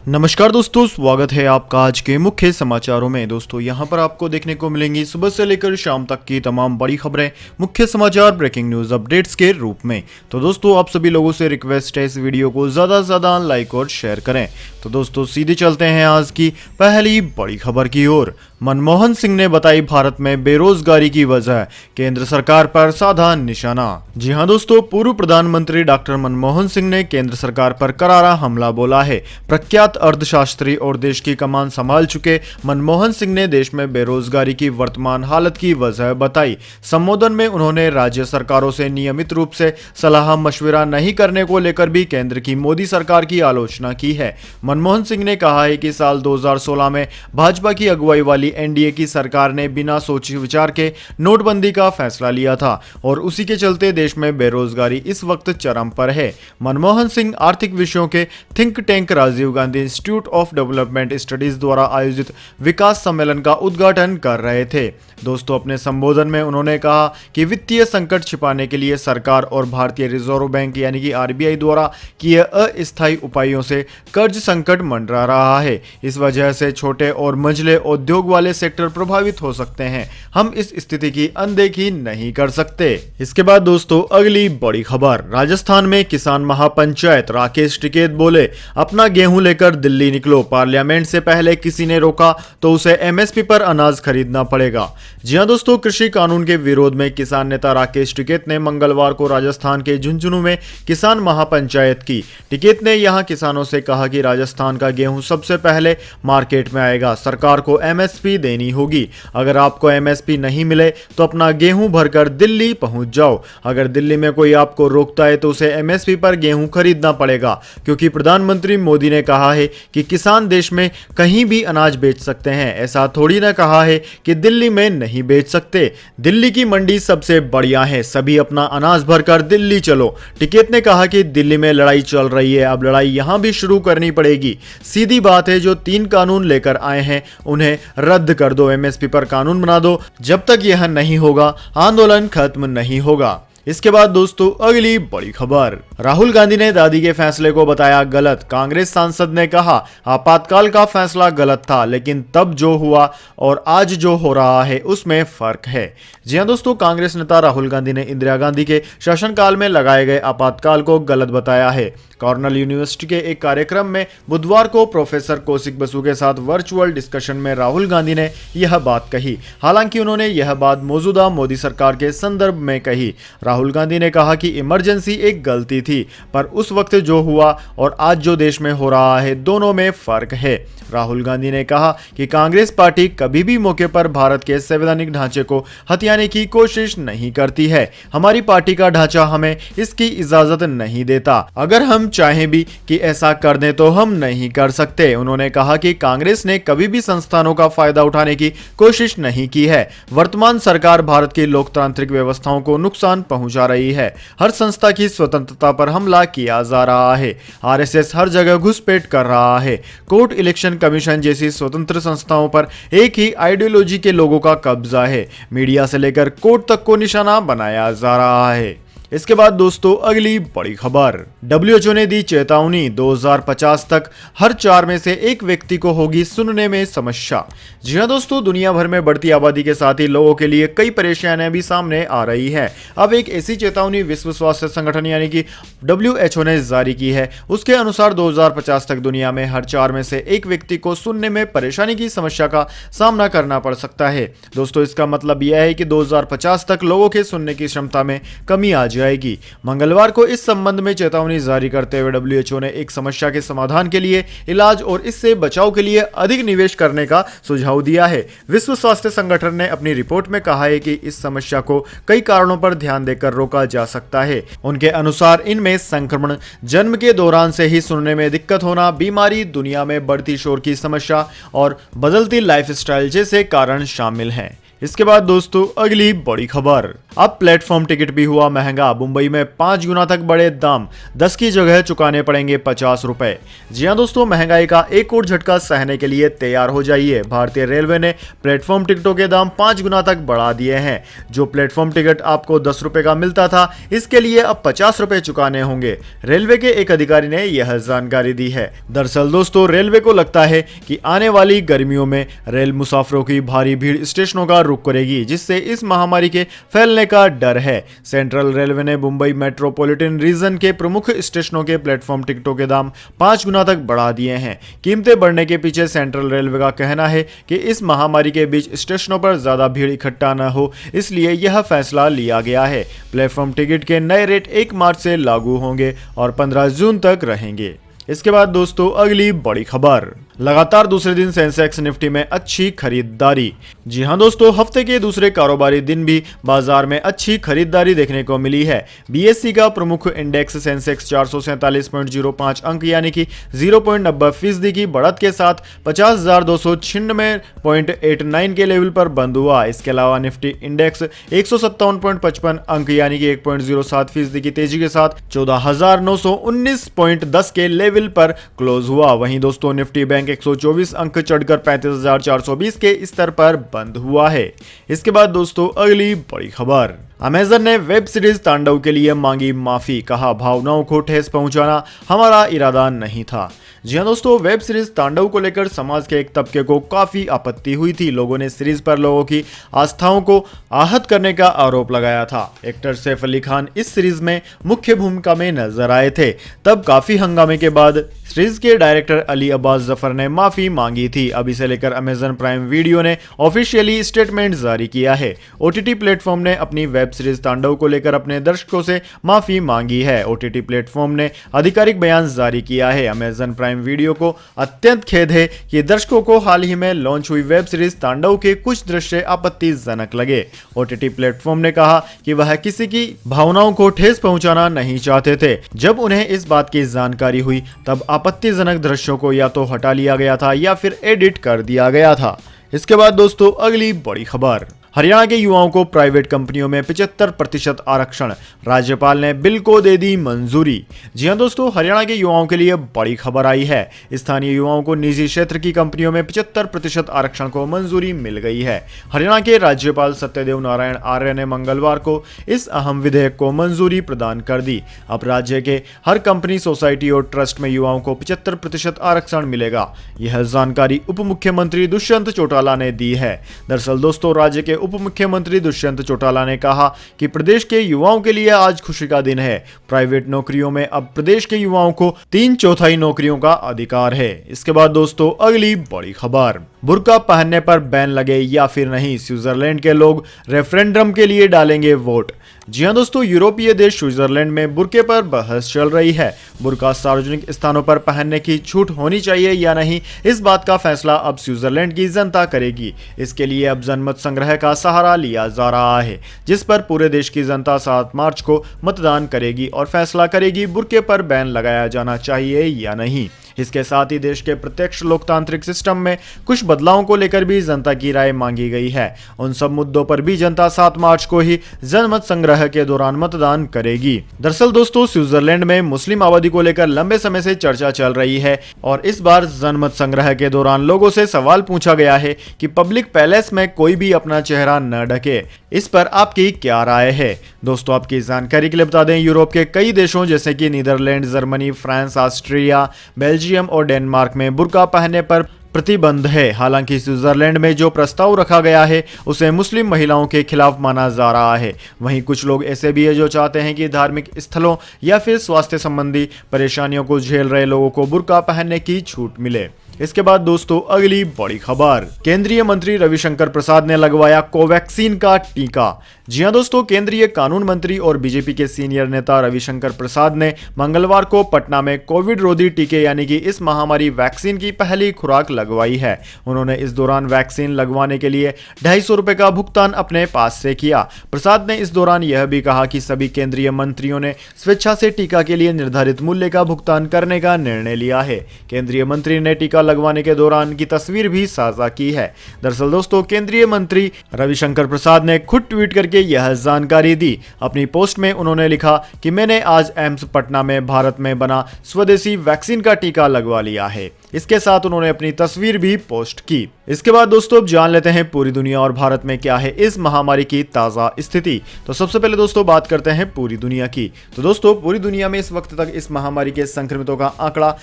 नमस्कार दोस्तों, स्वागत है आपका आज के मुख्य समाचारों में। दोस्तों यहां पर आपको देखने को मिलेंगी सुबह से लेकर शाम तक की तमाम बड़ी खबरें, मुख्य समाचार, ब्रेकिंग न्यूज अपडेट्स के रूप में। तो दोस्तों आप सभी लोगों से रिक्वेस्ट है इस वीडियो को ज़्यादा से ज़्यादा लाइक और शेयर करें। तो दोस्तों सीधे चलते हैं आज की पहली बड़ी खबर की ओर। मनमोहन सिंह ने बताई भारत में बेरोजगारी की वजह, केंद्र सरकार पर साधा निशाना। जी हां दोस्तों, पूर्व प्रधानमंत्री डॉक्टर मनमोहन सिंह ने केंद्र सरकार पर करारा हमला बोला है। प्रख्यात अर्थशास्त्री और देश की कमान संभाल चुके मनमोहन सिंह ने देश में बेरोजगारी की वर्तमान हालत की वजह बताई। संबोधन में उन्होंने राज्य सरकारों से नियमित रूप से सलाह मशविरा नहीं करने को लेकर भी केंद्र की मोदी सरकार की आलोचना की है। मनमोहन सिंह ने कहा है कि साल 2016 में भाजपा की अगुवाई वाली एनडीए की सरकार ने बिना सोचे विचार के नोटबंदी का फैसला लिया था और उसी के चलते देश में बेरोजगारी इस वक्त चरम पर है। मनमोहन सिंह आर्थिक विषयों के think tank Rajiv Gandhi institute of development studies द्वारा आयोजित विकास सम्मेलन का उद्घाटन कर रहे थे। दोस्तों अपने संबोधन में उन्होंने कहा कि वित्तीय संकट छिपाने के लिए सरकार और भारतीय रिजर्व बैंक यानी कि आरबीआई द्वारा किए अस्थायी उपायों से कर्ज संकट मंडरा रहा है। इस वजह से छोटे और मंझले उद्योग वाले सेक्टर प्रभावित हो सकते हैं। हम इस स्थिति की अनदेखी नहीं कर सकते। इसके बाद दोस्तों अगली बड़ी खबर, राजस्थान में किसान महापंचायत, राकेश टिकैत बोले अपना गेहूं लेकर दिल्ली निकलो, पार्लियामेंट से पहले किसी ने रोका तो उसे एमएसपी पर अनाज खरीदना पड़ेगा। जी हां दोस्तों, कृषि कानून के विरोध में किसान नेता राकेश टिकैत ने मंगलवार को राजस्थान के झुंझुनू में किसान महापंचायत की। टिकैत ने यहां किसानों से कहा कि राजस्थान का गेहूं सबसे पहले मार्केट में आएगा, सरकार को एमएसपी देनी होगी। अगर आपको एमएसपी नहीं मिले तो अपना गेहूं भरकर दिल्ली पहुंच जाओ। अगर दिल्ली में कोई आपको रोकता है तो उसे एमएसपी पर गेहूं खरीदना पड़ेगा, क्योंकि प्रधानमंत्री मोदी ने कहा है कि किसान देश में कहीं भी अनाज बेच सकते हैं। ऐसा थोड़ी ना कहा है कि दिल्ली में नहीं बेच सकते। दिल्ली की मंडी सबसे बढ़िया है, सभी अपना अनाज भरकर दिल्ली चलो। टिकैत ने कहा कि दिल्ली में लड़ाई चल रही है, अब लड़ाई यहां भी शुरू करनी पड़ेगी। सीधी बात है, जो 3 कानून लेकर आए हैं उन्हें रद्द कर दो, एमएसपी पर कानून बना दो। जब तक यह नहीं होगा आंदोलन खत्म नहीं होगा। इसके बाद दोस्तों अगली बड़ी खबर, राहुल गांधी ने दादी के फैसले को बताया गलत। कांग्रेस सांसद ने कहा आपातकाल का फैसला गलत था, लेकिन तब जो हुआ और आज जो हो रहा है उसमें फर्क है। जी हां दोस्तों, कांग्रेस नेता राहुल गांधी ने इंदिरा गांधी के शासनकाल में लगाए गए आपातकाल को गलत बताया है। कॉर्नेल यूनिवर्सिटी के एक कार्यक्रम में बुधवार को प्रोफेसर कौशिक बसु के साथ वर्चुअल डिस्कशन में राहुल गांधी ने यह बात कही। हालांकि उन्होंने यह बात मौजूदा मोदी सरकार के संदर्भ में कही। राहुल गांधी ने कहा कि इमरजेंसी एक गलती थी, पर उस वक्त जो हुआ और आज जो देश में हो रहा है दोनों में फर्क है। राहुल गांधी ने कहा कि कांग्रेस पार्टी कभी भी मौके पर भारत के संवैधानिक ढांचे को हथियाने की कोशिश नहीं करती है। हमारी पार्टी का ढांचा हमें इसकी इजाजत नहीं देता। अगर हम चाहें भी कि ऐसा कर दें तो हम नहीं कर सकते। उन्होंने कहा कि कांग्रेस ने कभी भी संस्थानों का फायदा उठाने की कोशिश नहीं की है। वर्तमान सरकार भारत की लोकतांत्रिक व्यवस्थाओं को नुकसान पहुंचा रही है। हर संस्था की स्वतंत्रता पर हमला किया जा रहा है। आरएसएस हर जगह घुसपैठ कर रहा है। कोर्ट, इलेक्शन कमीशन जैसी स्वतंत्र संस्थाओं पर एक ही आइडियोलॉजी के लोगों का कब्जा है। मीडिया से लेकर कोर्ट तक को निशाना बनाया जा रहा है। इसके बाद दोस्तों अगली बड़ी खबर, डब्ल्यूएचओ ने दी चेतावनी, 2050 तक हर 4 में से 1 व्यक्ति को होगी सुनने में समस्या। जी हां दोस्तों, दुनिया भर में बढ़ती आबादी के साथ ही लोगों के लिए कई परेशानियां भी सामने आ रही है। अब एक ऐसी चेतावनी विश्व स्वास्थ्य संगठन यानी कि डब्ल्यूएचओ ने जारी की है। उसके अनुसार 2050 तक दुनिया में हर 4 में से 1 व्यक्ति को सुनने में परेशानी की समस्या का सामना करना पड़ सकता है। दोस्तों इसका मतलब यह है कि 2050 तक लोगों के सुनने की क्षमता में कमी आ जाएगी। मंगलवार को इस संबंध में चेतावनी जारी करते हुए डब्ल्यूएचओ ने एक समस्या के समाधान के लिए, इलाज और इससे बचाव के लिए अधिक निवेश करने का सुझाव दिया है। विश्व स्वास्थ्य संगठन ने अपनी रिपोर्ट में कहा है कि इस समस्या को कई कारणों पर ध्यान देकर रोका जा सकता है। उनके अनुसार इनमें संक्रमण, जन्म के दौरान से ही सुनने में दिक्कत होना, बीमारी, दुनिया में बढ़ती शोर की समस्या और बदलती लाइफस्टाइल जैसे कारण शामिल हैं। इसके बाद दोस्तों अगली बड़ी खबर, अब प्लेटफॉर्म टिकट भी हुआ महंगा। मुंबई में 5 गुना तक बढ़े दाम, 10 की जगह चुकाने पड़ेंगे 50 रुपए। जी हां दोस्तों, महंगाई का एक और झटका सहने के लिए तैयार हो जाइए। भारतीय रेलवे ने प्लेटफॉर्म टिकटों के दाम 5 गुना तक बढ़ा दिए हैं। जो प्लेटफॉर्म टिकट आपको 10 रुपए का मिलता था, इसके लिए अब 50 रुपए चुकाने होंगे। रेलवे के एक अधिकारी ने यह जानकारी दी है। दरअसल दोस्तों, रेलवे को लगता है कि आने वाली गर्मियों में रेल मुसाफिरों की भारी भीड़ स्टेशनों का रुख करेगी, जिससे इस महामारी के फैलने का डर है। सेंट्रल रेलवे ने मुंबई मेट्रोपॉलिटन रीजन के प्रमुख स्टेशनों के प्लेटफॉर्म टिकटों के दाम 5 गुना तक बढ़ा दिए हैं। कीमतें बढ़ने के पीछे सेंट्रल रेलवे का कहना है कि इस महामारी के बीच स्टेशनों पर ज्यादा भीड़ इकट्ठा न हो, इसलिए यह फैसला लिया गया है। प्लेटफॉर्म टिकट के नए रेट 1 मार्च से लागू होंगे और 15 जून तक रहेंगे। इसके बाद दोस्तों अगली बड़ी खबर, लगातार दूसरे दिन सेंसेक्स निफ्टी में अच्छी खरीदारी। जी हां दोस्तों, हफ्ते के दूसरे कारोबारी दिन भी बाजार में अच्छी खरीदारी देखने को मिली है। बीएसई का प्रमुख इंडेक्स सेंसेक्स 447.05 अंक यानी कि 0.90% की बढ़त के साथ 50,296.89 के लेवल पर बंद हुआ। इसके अलावा निफ्टी इंडेक्स 157.55 अंक यानी कि 1.07% की तेजी के साथ 14,919.10 के लेवल पर क्लोज हुआ। वहीं दोस्तों निफ्टी बैंक 124 अंक चढ़कर 35,420 के स्तर पर बंद हुआ है। इसके बाद दोस्तों अगली बड़ी खबर, अमेजन ने वेब सीरीज तांडव के लिए मांगी माफी, कहा भावनाओं को ठेस पहुंचाना हमारा इरादा नहीं था। जी हां दोस्तों, वेब सीरीज तांडव को लेकर समाज के एक तबके को काफी आपत्ति हुई थी। लोगों ने सीरीज पर लोगों की आस्थाओं को आहत करने का आरोप लगाया था। एक्टर सैफ अली खान इस सीरीज में मुख्य भूमिका में नजर आए थे। तब काफी हंगामे के बाद सीरीज के डायरेक्टर अली अब्बास जफर ने माफी मांगी थी। अब इसे लेकर अमेजन प्राइम वीडियो ने ऑफिशियली स्टेटमेंट जारी किया है। ओटीटी प्लेटफॉर्म ने अपनी वेब सीरीज तांडव को लेकर अपने दर्शकों से माफी मांगी है। ओटीटी प्लेटफॉर्म ने आधिकारिक बयान जारी किया है। अमेजन प्राइम वीडियो को अत्यंत खेद है कि दर्शकों को हाल ही में लॉन्च हुई वेब सीरीज तांडव के कुछ दृश्य आपत्तिजनक लगे। ओटीटी प्लेटफॉर्म ने कहा कि वह किसी की भावनाओं को ठेस पहुंचाना नहीं चाहते थे। जब उन्हें इस बात की जानकारी हुई, तब आपत्तिजनक दृश्यों को या तो हटा लिया गया था या फिर एडिट कर दिया गया था। इसके बाद दोस्तों अगली बड़ी खबर, हरियाणा के युवाओं को प्राइवेट कंपनियों में 75% आरक्षण, राज्यपाल ने बिल को दे दी मंजूरी। जी हां दोस्तों, हरियाणा के युवाओं के लिए बड़ी खबर आई है। स्थानीय युवाओं को निजी क्षेत्र की कंपनियों में 75% आरक्षण को मंजूरी मिल गई है। हरियाणा के राज्यपाल सत्यदेव नारायण आर्य ने मंगलवार को इस अहम विधेयक को मंजूरी प्रदान कर दी। अब राज्य के हर कंपनी, सोसाइटी और ट्रस्ट में युवाओं को 75% आरक्षण मिलेगा। यह जानकारी उप मुख्यमंत्री दुष्यंत चौटाला ने दी है। दरअसल दोस्तों, राज्य के उप मुख्यमंत्री दुष्यंत चौटाला ने कहा कि प्रदेश के युवाओं के लिए आज खुशी का दिन है। प्राइवेट नौकरियों में अब प्रदेश के युवाओं को 3/4 नौकरियों का अधिकार है। इसके बाद दोस्तों अगली बड़ी खबर, बुर्का पहनने पर बैन लगे या फिर नहीं, स्विट्जरलैंड के लोग रेफरेंडम के लिए डालेंगे वोट। जी हां दोस्तों, यूरोपीय देश स्विट्जरलैंड में बुर्के पर बहस चल रही है। बुर्का सार्वजनिक स्थानों पर पहनने की छूट होनी चाहिए या नहीं, इस बात का फैसला अब स्विट्जरलैंड की जनता करेगी। इसके लिए अब जनमत संग्रह का सहारा लिया जा रहा है, जिस पर पूरे देश की जनता 7 मार्च को मतदान करेगी और फैसला करेगी बुर्के पर बैन लगाया जाना चाहिए या नहीं। इसके साथ ही देश के प्रत्यक्ष लोकतांत्रिक सिस्टम में कुछ बदलावों को लेकर भी जनता की राय मांगी गई है। उन सब मुद्दों पर भी जनता 7 मार्च को ही जनमत संग्रह के दौरान मतदान करेगी। दरअसल दोस्तों, स्विट्जरलैंड में मुस्लिम आबादी को लेकर लंबे समय से चर्चा चल रही है और इस बार जनमत संग्रह के दौरान लोगों से सवाल पूछा गया है कि पब्लिक पैलेस में कोई भी अपना चेहरा न ढके। इस पर आपकी क्या राय है? दोस्तों, आपकी जानकारी के लिए बता दें, यूरोप के कई देशों जैसे कि Netherlands, Germany, France, Austria, Belgium और डेनमार्क में बुर्का पहनने पर प्रतिबंध है। हालांकि स्विट्जरलैंड में जो प्रस्ताव रखा गया है उसे मुस्लिम महिलाओं के खिलाफ माना जा रहा है। वहीं कुछ लोग ऐसे भी है जो चाहते हैं कि धार्मिक स्थलों या फिर स्वास्थ्य संबंधी परेशानियों को झेल रहे लोगों को बुर्का पहनने की छूट मिले। इसके बाद दोस्तों अगली बड़ी खबर, केंद्रीय मंत्री रविशंकर प्रसाद ने लगवाया कोवैक्सीन का टीका। जी हां दोस्तों, केंद्रीय कानून मंत्री और बीजेपी के सीनियर नेता रविशंकर प्रसाद ने मंगलवार को पटना में कोविड रोधी टीके यानी कि इस महामारी वैक्सीन की पहली खुराक लगवाई है। उन्होंने इस दौरान वैक्सीन लगवाने के लिए 250 रुपए का भुगतान अपने पास से किया। प्रसाद ने इस दौरान यह भी कहा कि सभी केंद्रीय मंत्रियों ने स्वेच्छा से टीका के लिए निर्धारित मूल्य का भुगतान करने का निर्णय लिया है। केंद्रीय मंत्री ने टीका लगवाने के दौरान की तस्वीर भी साझा की है। दरअसल दोस्तों, केंद्रीय मंत्री रविशंकर प्रसाद ने खुद ट्वीट करके यह जानकारी दी। अपनी पोस्ट में उन्होंने लिखा कि मैंने आज एम्स पटना में भारत में बना स्वदेशी वैक्सीन का टीका लगवा लिया है। इसके साथ उन्होंने अपनी तस्वीर भी पोस्ट की। इसके बाद दोस्तों अब जान लेते हैं पूरी दुनिया और भारत में क्या है इस महामारी की ताजा स्थिति। तो सबसे पहले दोस्तों बात करते हैं पूरी दुनिया की। तो दोस्तों पूरी दुनिया में इस वक्त तक इस महामारी के संक्रमितों का आंकड़ा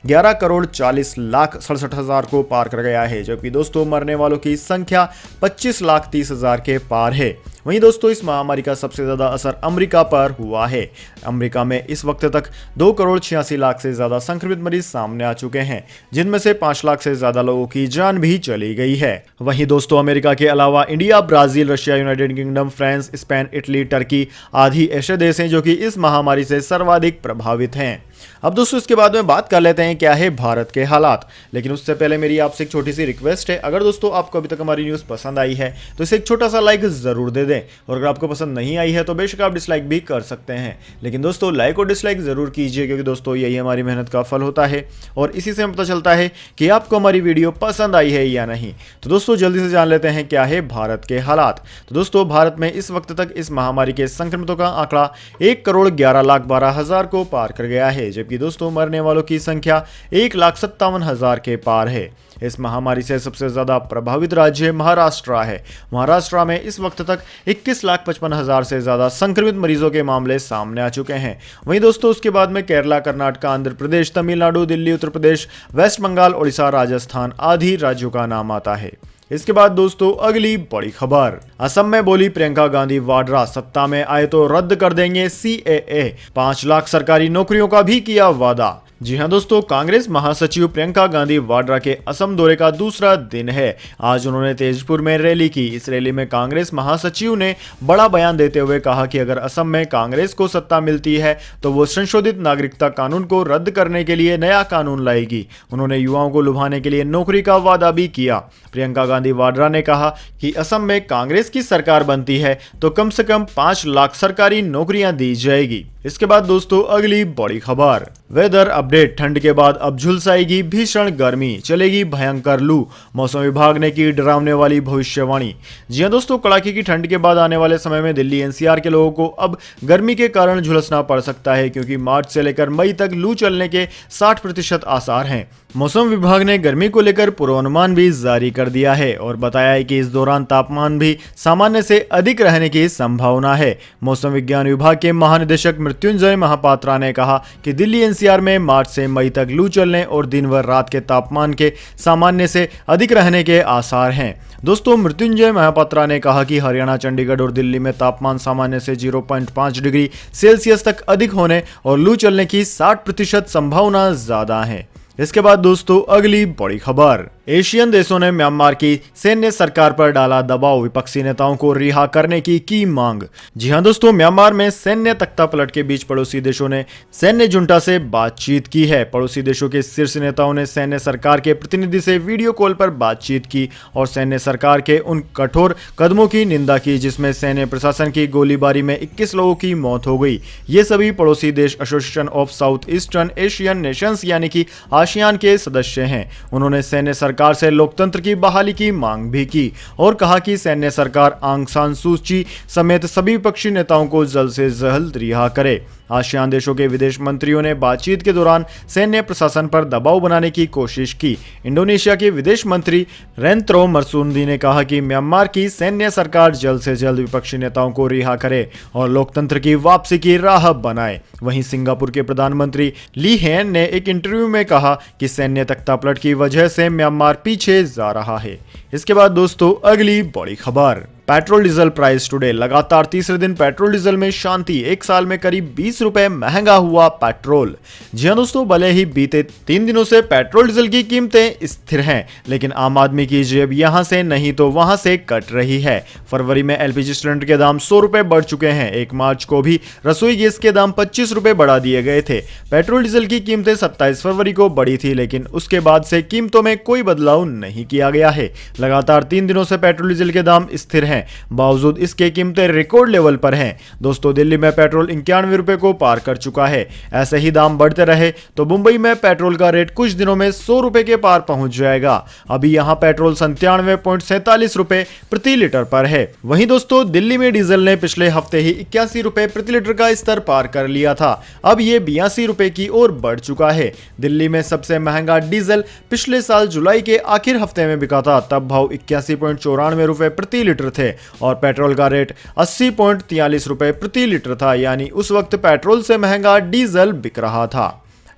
11,40,67,000 को पार कर गया है, जबकि दोस्तों मरने वालों की संख्या 25,30,000 के पार है। वहीं दोस्तों इस महामारी का सबसे ज्यादा असर अमेरिका पर हुआ है। अमेरिका में इस वक्त तक 2,86,00,000 से ज्यादा संक्रमित मरीज सामने आ चुके हैं, जिनमें से 5 लाख से ज्यादा लोगों की जान भी चली गई है। वहीं दोस्तों अमेरिका के अलावा India, Brazil, Russia, United kingdom, France, Spain, Italy, Turkey आदि ऐसे देश हैं जो कि इस महामारी से सर्वाधिक प्रभावित हैं। अब दोस्तों इसके बाद में बात कर लेते हैं क्या है भारत के हालात। लेकिन उससे पहले मेरी आपसे एक छोटी सी रिक्वेस्ट है, अगर दोस्तों आपको अभी तक हमारी न्यूज़ पसंद आई है तो इसे एक छोटा सा लाइक जरूर दे दें, और अगर आपको पसंद नहीं आई है तो बेशक आप डिसलाइक भी कर सकते हैं। लेकिन दोस्तों लाइक और डिसलाइक जरूर कीजिए, क्योंकि दोस्तों यही हमारी मेहनत का फल होता है और इसी से हमें पता चलता है कि आपको हमारी वीडियो पसंद आई है या नहीं। तो दोस्तों जल्दी से जान लेते हैं क्या है भारत के हालात। तो दोस्तों भारत में इस वक्त तक इस महामारी के संक्रमितों का आंकड़ा 1,11,12,000 को पार कर गया है, जबकि दोस्तों मरने वालों की संख्या 1,57,000 के पार है। इस महामारी से सबसे ज्यादा प्रभावित राज्य महाराष्ट्र है। महाराष्ट्र में इस वक्त तक 21,55,000 से ज्यादा संक्रमित मरीजों के मामले सामने आ चुके हैं। वहीं दोस्तों उसके बाद में केरला, कर्नाटक, आंध्र प्रदेश, तमिलनाडु, दिल्ली, उत्तर प्रदेश, वेस्ट बंगाल, ओडिशा, राजस्थान आदि राज्यों का नाम आता है। इसके बाद दोस्तों अगली बड़ी खबर, असम में बोली प्रियंका गांधी वाड्रा, सत्ता में आए तो रद्द कर देंगे CAA, 5 लाख सरकारी नौकरियों का भी किया वादा। जी हां दोस्तों, कांग्रेस महासचिव प्रियंका गांधी वाड्रा के असम दौरे का दूसरा दिन है। आज उन्होंने तेजपुर में रैली की। इस रैली में कांग्रेस महासचिव ने बड़ा बयान देते हुए कहा कि अगर असम में कांग्रेस को सत्ता मिलती है तो वो संशोधित नागरिकता कानून को रद्द करने के लिए नया कानून लाएगी। उन्होंने युवाओं को लुभाने के लिए नौकरी का वादा भी किया। प्रियंका गांधी वाड्रा ने कहा कि असम में कांग्रेस की सरकार बनती है तो कम से कम 5 लाख सरकारी नौकरियां दी जाएगी। इसके बाद दोस्तों अगली बड़ी खबर, वेदर अपडेट, ठंड के बाद अब झुलसाएगी भीषण गर्मी, चलेगी भयंकर लू, मौसम विभाग ने की डरावने वाली भविष्यवाणी। जी हां दोस्तों, कड़ाके की ठंड के बाद आने वाले समय में दिल्ली NCR के लोगों को अब गर्मी के कारण झुलसना पड़ सकता है, क्योंकि मार्च से लेकर मई तक लू चलने के 60% आसार हैं। मौसम विभाग ने गर्मी को लेकर पूर्वानुमान भी जारी कर दिया है और बताया है कि इस दौरान तापमान भी सामान्य से अधिक रहने की संभावना है। मौसम विज्ञान विभाग के महानिदेशक मृत्युंजय महापात्रा ने कहा कि दिल्ली NCR में मार्च से मई तक लू चलने और दिन व रात के तापमान के सामान्य से अधिक रहने के आसार हैं। दोस्तों मृत्युंजय महापात्रा ने कहा कि हरियाणा, चंडीगढ़ और दिल्ली में तापमान सामान्य से 0.5 डिग्री सेल्सियस तक अधिक होने और लू चलने की 60% संभावना ज्यादा है। इसके बाद दोस्तों अगली बड़ी खबर, एशियन देशों ने म्यांमार की सैन्य सरकार पर डाला दबाव, विपक्षी नेताओं को रिहा करने की मांग। जी हां दोस्तों, म्यांमार में सैन्य तख्तापलट के बीच पड़ोसी देशों ने सैन्य जुंटा से बातचीत की है। पड़ोसी देशों के शीर्ष नेताओं ने सैन्य सरकार के प्रतिनिधि से वीडियो कॉल पर बातचीत की और सैन्य सरकार के उन कठोर कदमों की निंदा की जिसमें सैन्य प्रशासन की गोलीबारी में 21 लोगों की मौत हो गई। ये सभी पड़ोसी देश association of south eastern Asian Nations यानी कि आसियान के सदस्य हैं। उन्होंने सैन्य सरकार से लोकतंत्र की बहाली की मांग भी की और कहा कि सैन्य सरकार आंग सान सू ची समेत सभी विपक्षी नेताओं को जल्द से जल्द रिहा करे। आसियान देशों के विदेश मंत्रियों ने बातचीत के दौरान सैन्य प्रशासन पर दबाव बनाने की कोशिश की। इंडोनेशिया के विदेश मंत्री रेंत्रो मरसुंदी ने कहा कि म्यांमार की सैन्य सरकार जल्द से जल्द विपक्षी नेताओं को रिहा करे और लोकतंत्र की वापसी की राह बनाए। वहीं सिंगापुर के प्रधानमंत्री ली हेन ने एक इंटरव्यू में कहा कि सैन्य तख्तापलट की वजह से म्यांमार पीछे जा रहा है। इसके बाद दोस्तों अगली बड़ी खबर, पेट्रोल डीजल प्राइस टुडे। लगातार तीसरे दिन पेट्रोल डीजल में शांति, एक साल में करीब 20 रुपए महंगा हुआ पेट्रोल। जी हां दोस्तों, भले ही बीते 3 दिनों से पेट्रोल डीजल की कीमतें स्थिर हैं, लेकिन आम आदमी की जेब यहां से नहीं तो वहां से कट रही है। फरवरी में एलपीजी सिलेंडर के दाम 100 रुपए बढ़ चुके हैं। 1 मार्च को भी रसोई गैस के दाम 25 रुपए बढ़ा दिए गए थे। पेट्रोल डीजल की कीमतें 27 फरवरी को बढ़ी थी, लेकिन उसके बाद से कीमतों में कोई बदलाव नहीं किया गया है। लगातार 3 दिनों से पेट्रोल डीजल के दाम स्थिर हैं, बावजूद इसके कीमतें रिकॉर्ड लेवल पर हैं। दोस्तों, दिल्ली में पेट्रोल 91 रुपए को पार कर चुका है। ऐसे ही दाम बढ़ते रहे तो मुंबई में पेट्रोल का रेट कुछ दिनों में 100 रुपए के पार पहुंच जाएगा। अभी यहां पेट्रोल 97.47 रुपए प्रति लीटर पर है। वहीं दोस्तों, दिल्ली में डीजल ने पिछले हफ्ते ही 81 रुपए प्रति लीटर का स्तर पार कर लिया था। अब यह 82 रुपए की ओर बढ़ चुका है। दिल्ली में सबसे महंगा डीजल पिछले साल जुलाई के आखिर हफ्ते में बिका था। तब भाव 81.94 रुपए प्रति लीटर थे और पेट्रोल का रेट 80.43 रुपए प्रति लीटर था, यानी उस वक्त पेट्रोल से महंगा डीजल बिक रहा था।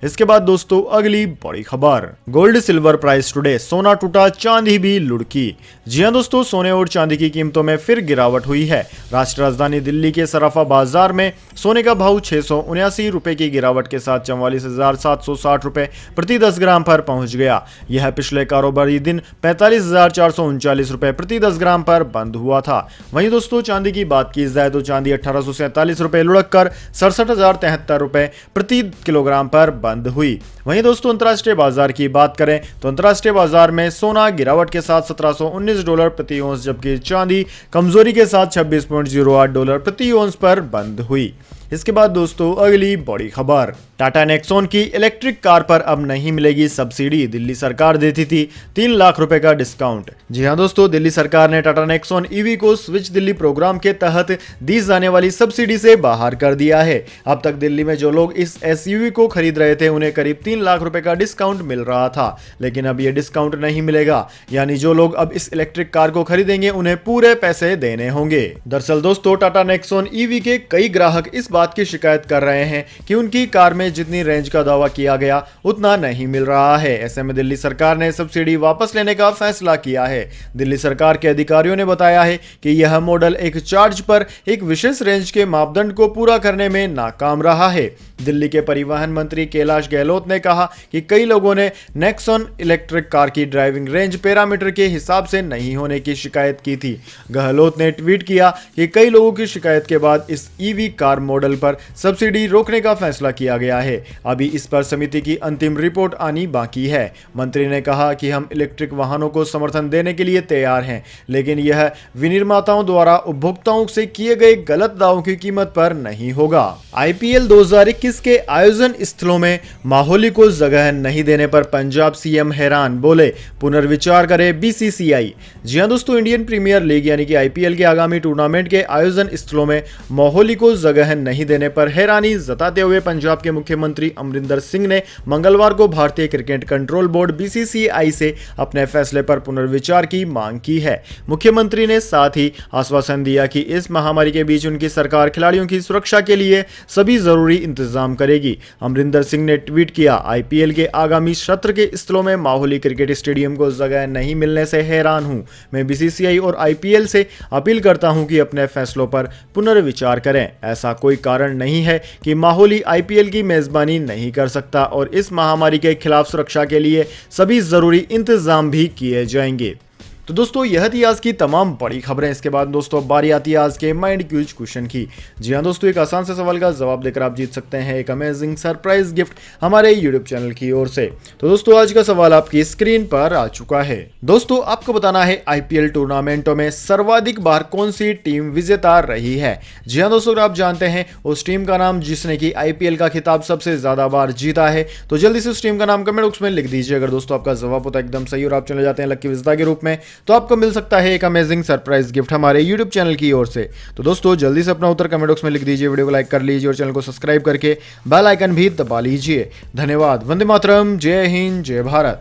इसके बाद दोस्तों, अगली बड़ी खबर, गोल्ड सिल्वर प्राइस टुडे। सोना टूटा, चांदी भी लुढ़की। जी हां दोस्तों, सोने और चांदी की कीमतों में फिर गिरावट हुई है। राष्ट्रीय राजधानी दिल्ली के सराफा बाजार में सोने का भाव 679 रुपए की गिरावट के साथ 44,760 रुपए प्रति 10 ग्राम पर पहुंच गया। यह पिछले कारोबारी दिन 45,439 रुपए प्रति 10 ग्राम पर बंद हुआ था। वहीं दोस्तों, चांदी की बात की जाए तो चांदी 1847 रुपए लुढ़क कर 67,073 रुपए प्रति किलोग्राम पर बंद हुई। वहीं दोस्तों, अंतर्राष्ट्रीय बाजार की बात करें तो अंतर्राष्ट्रीय बाजार में सोना गिरावट के साथ $1719 प्रति औंस, जबकि चांदी कमजोरी के साथ $26.08 प्रति औंस पर बंद हुई। इसके बाद दोस्तों, अगली बड़ी खबर, टाटा नेक्सॉन की इलेक्ट्रिक कार पर अब नहीं मिलेगी सब्सिडी। दिल्ली सरकार देती थी 3 लाख रुपए का डिस्काउंट। जी हां दोस्तों, दिल्ली सरकार ने टाटा नेक्सॉन ईवी को स्विच दिल्ली प्रोग्राम के तहत दी जाने वाली सब्सिडी से बाहर कर दिया है। अब तक दिल्ली में जो लोग इस एसयूवी को खरीद रहे थे उन्हें करीब 3 लाख रुपए का डिस्काउंट मिल रहा था, लेकिन अब यह डिस्काउंट नहीं मिलेगा। यानी जो लोग अब इस इलेक्ट्रिक कार को खरीदेंगे उन्हें पूरे पैसे देने होंगे। दरअसल दोस्तों, टाटा नेक्सॉन ईवी के कई ग्राहक इस बात की शिकायत कर रहे हैं कि उनकी कार में जितनी रेंज का दावा किया गया उतना नहीं मिल रहा है। ऐसे में दिल्ली सरकार ने सब्सिडी वापस लेने का फैसला किया है। दिल्ली सरकार के अधिकारियों ने बताया है कि यह मॉडल एक चार्ज पर एक विशेष रेंज के मापदंड को पूरा करने में नाकाम रहा है। दिल्ली के परिवहन मंत्री कैलाश गहलोत ने कहा कि कई लोगों ने नेक्सॉन इलेक्ट्रिक कार की ड्राइविंग रेंज पैरामीटर के हिसाब से नहीं होने की शिकायत की थी। गहलोत ने ट्वीट किया कि कई लोगों की शिकायत के बाद इस ईवी कार मॉडल पर सब्सिडी रोकने का फैसला किया गया है। अभी इस पर समिति की अंतिम रिपोर्ट आनी बाकी है। मंत्री ने कहा कि हम इलेक्ट्रिक वाहनों को समर्थन देने के लिए तैयार हैं, लेकिन यह विनिर्माताओं द्वारा उपभोक्ताओं से किए गए गलत दावों की कीमत पर नहीं होगा। आईपीएल 2021 के आयोजन स्थलों में माहौली को जगह नहीं देने पर पंजाब सीएम हैरान, बोले पुनर्विचार करे बीसीसीआई। जी हां दोस्तों, इंडियन प्रीमियर लीग यानी कि आईपीएल के आगामी टूर्नामेंट के आयोजन स्थलों में माहौली को जगह नहीं देने पर हैरानी जताते हुए पंजाब के मुख्यमंत्री अमरिंदर सिंह ने मंगलवार को भारतीय क्रिकेट कंट्रोल बोर्ड बीसीसीआई से अपने फैसले पर पुनर्विचार की मांग की है। मुख्यमंत्री ने साथ ही आश्वासन दिया कि इस महामारी के बीच उनकी सरकार खिलाड़ियों की सुरक्षा के लिए सभी जरूरी इंतजाम करेगी। अमरिंदर सिंह ने ट्वीट किया, आईपीएल के आगामी सत्र के स्थलों में माहौली क्रिकेट स्टेडियम को जगह नहीं मिलने से हैरान हूं। मैं बीसीसीआई और आईपीएल से अपील करता हूं कि अपने फैसलों पर पुनर्विचार करें। ऐसा कोई कारण नहीं है कि माहौली आईपीएल की मेजबानी नहीं कर सकता और इस महामारी के खिलाफ सुरक्षा के लिए सभी जरूरी इंतजाम भी किए जाएंगे। तो दोस्तों, यह थी आज की तमाम बड़ी खबरें। इसके बाद दोस्तों बारी आती है आज के माइंड क्यूज क्वेश्चन की। जी हां दोस्तों, एक आसान से सवाल का जवाब देकर आप जीत सकते हैं एक अमेजिंग सरप्राइज गिफ्ट हमारे यूट्यूब चैनल की ओर से। तो दोस्तों, आज का सवाल आपकी स्क्रीन पर आ चुका है। दोस्तों, आपको बताना है आईपीएल टूर्नामेंटों में सर्वाधिक बार कौन सी टीम विजेता रही है। जी हां दोस्तों, आप जानते हैं उस टीम का नाम जिसने की आईपीएल का खिताब सबसे ज्यादा बार जीता है। तो जल्दी से उस टीम का नाम कमेंट बॉक्स में लिख दीजिए। अगर दोस्तों आपका जवाब होता है एकदम सही और आप चले जाते हैं लकी विजेता के रूप में, तो आपको मिल सकता है एक अमेजिंग सरप्राइज गिफ्ट हमारे यूट्यूब चैनल की ओर से। तो दोस्तों, जल्दी से अपना उत्तर कमेंट बॉक्स में लिख दीजिए, वीडियो को लाइक कर लीजिए और चैनल को सब्सक्राइब करके बेल आइकन भी दबा लीजिए। धन्यवाद। वंदे मातरम। जय हिंद, जय भारत।